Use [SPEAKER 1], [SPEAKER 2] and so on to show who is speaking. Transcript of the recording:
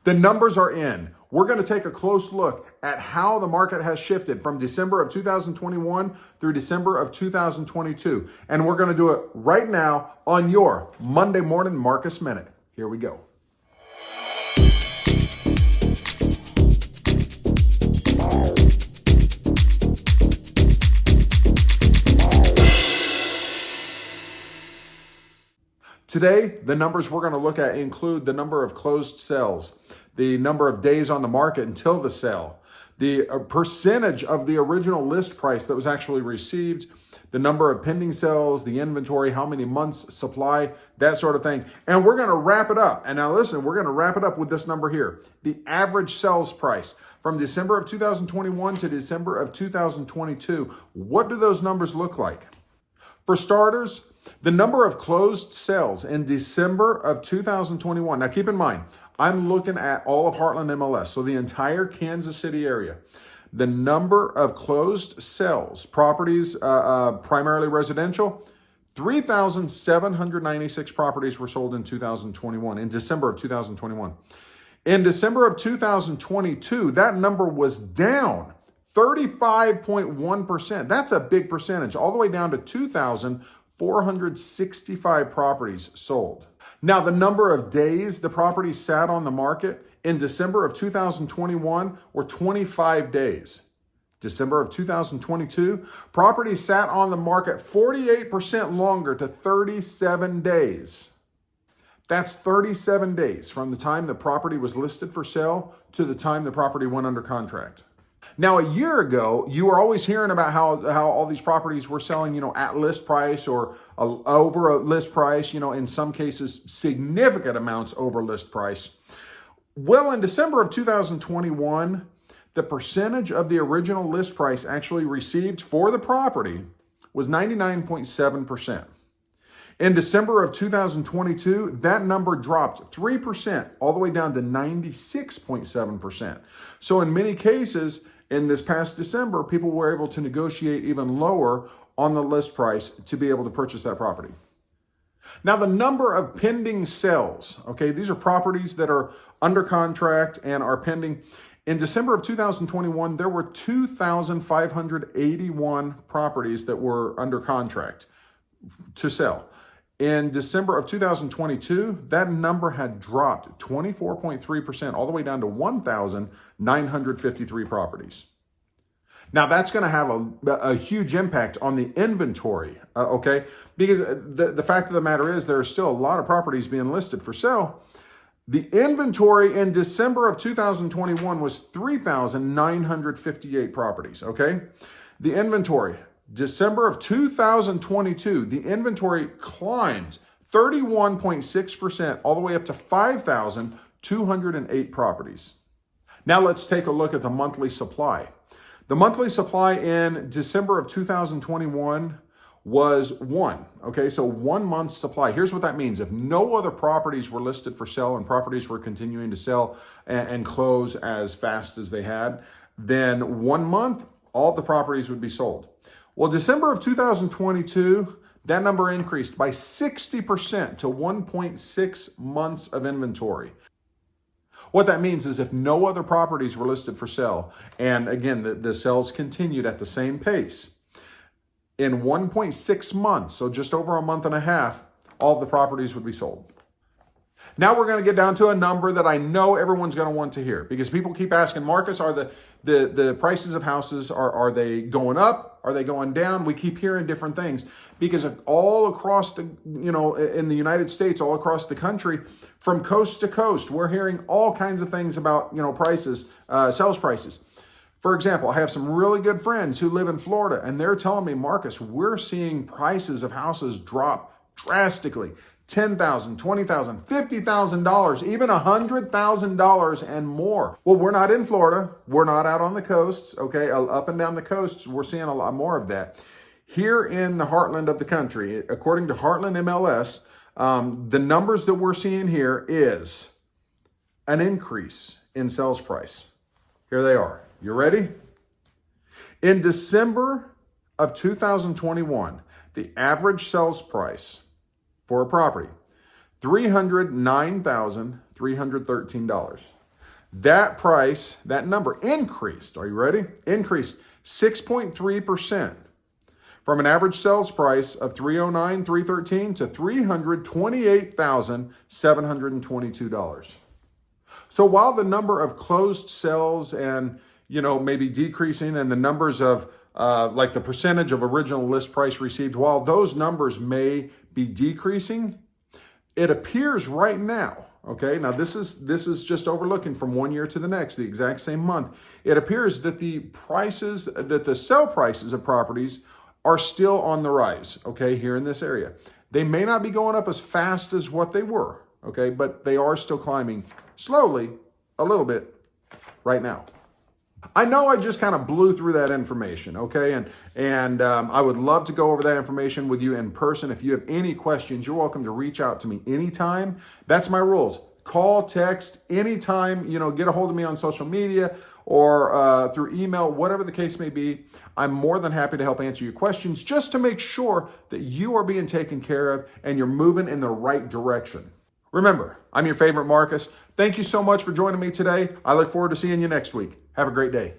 [SPEAKER 1] The numbers are in. We're going to take a close look at how the market has shifted from December of 2021 through December of 2022. And we're going to do it right now on your Monday Morning Marcus Minute. Here we go. Today, the numbers we're going to look at include the number of closed sales, the number of days on the market until the sale, the percentage of the original list price that was actually received, the number of pending sales, the inventory, how many months supply, that sort of thing. And we're going to wrap it up. And now listen, we're going to wrap it up with this number here, the average sales price from December of 2021 to December of 2022. What do those numbers look like? For starters, the number of closed sales in December of 2021. Now keep in mind, I'm looking at all of Heartland MLS, so the entire Kansas City area. The number of closed sales, properties, primarily residential, 3,796 properties were sold in 2021, in December of 2021. In December of 2022, that number was down 35.1%. That's a big percentage, all the way down to 2,465 properties sold. Now, the number of days the property sat on the market in December of 2021 were 25 days. December of 2022, properties sat on the market 48% longer to 37 days. That's 37 days from the time the property was listed for sale to the time the property went under contract. Now, a year ago, you were always hearing about how all these properties were selling, at list price or over a list price, in some cases, significant amounts over list price. Well, in December of 2021, the percentage of the original list price actually received for the property was 99.7%. In December of 2022, that number dropped 3%, all the way down to 96.7%. So in many cases, in this past December, people were able to negotiate even lower on the list price to be able to purchase that property. Now, the number of pending sales, okay, these are properties that are under contract and are pending. In December of 2021, there were 2,581 properties that were under contract to sell. In December of 2022, that number had dropped 24.3%, all the way down to 1,953 properties. Now, that's going to have a huge impact on the inventory, okay? Because the fact of the matter is there are still a lot of properties being listed for sale. The inventory in December of 2021 was 3,958 properties, okay? The inventory, December of 2022, the inventory climbed 31.6%, all the way up to 5,208 properties. Now let's take a look at the monthly supply. The monthly supply in December of 2021 was 1. Okay, so 1 month's supply. Here's what that means. If no other properties were listed for sale and properties were continuing to sell and close as fast as they had, then 1 month, all the properties would be sold. Well, December of 2022, that number increased by 60% to 1.6 months of inventory. What that means is if no other properties were listed for sale, and again, the sales continued at the same pace, in 1.6 months, so just over a month and a half, all the properties would be sold. Now we're going to get down to a number that I know everyone's going to want to hear, because people keep asking, Marcus, are the prices of houses, are they going up? Are they going down? We keep hearing different things, because all across the, in the United States, all across the country, from coast to coast, we're hearing all kinds of things about, prices, sales prices. For example, I have some really good friends who live in Florida, and they're telling me, Marcus, we're seeing prices of houses drop drastically. $10,000, $20,000, $50,000, even $100,000 and more. Well, we're not in Florida. We're not out on the coasts, okay? Up and down the coasts, we're seeing a lot more of that. Here in the heartland of the country, according to Heartland MLS, the numbers that we're seeing here is an increase in sales price. Here they are. You ready? In December of 2021, the average sales price for a property, $309,313. That price, that number increased, are you ready? Increased 6.3% from an average sales price of $309,313 to $328,722. So while the number of closed sales and, maybe decreasing, and the numbers of like the percentage of original list price received, while those numbers may be decreasing, it appears right now, okay, now this is just overlooking from one year to the next, the exact same month. It appears that the sale prices of properties are still on the rise, okay, here in this area. They may not be going up as fast as what they were, okay, but they are still climbing slowly a little bit right now. I know I just kind of blew through that information, okay? And I would love to go over that information with you in person. If you have any questions, you're welcome to reach out to me anytime. That's my rules. Call, text, anytime, get a hold of me on social media or through email, whatever the case may be. I'm more than happy to help answer your questions just to make sure that you are being taken care of and you're moving in the right direction. Remember, I'm your favorite Marcus. Thank you so much for joining me today. I look forward to seeing you next week. Have a great day.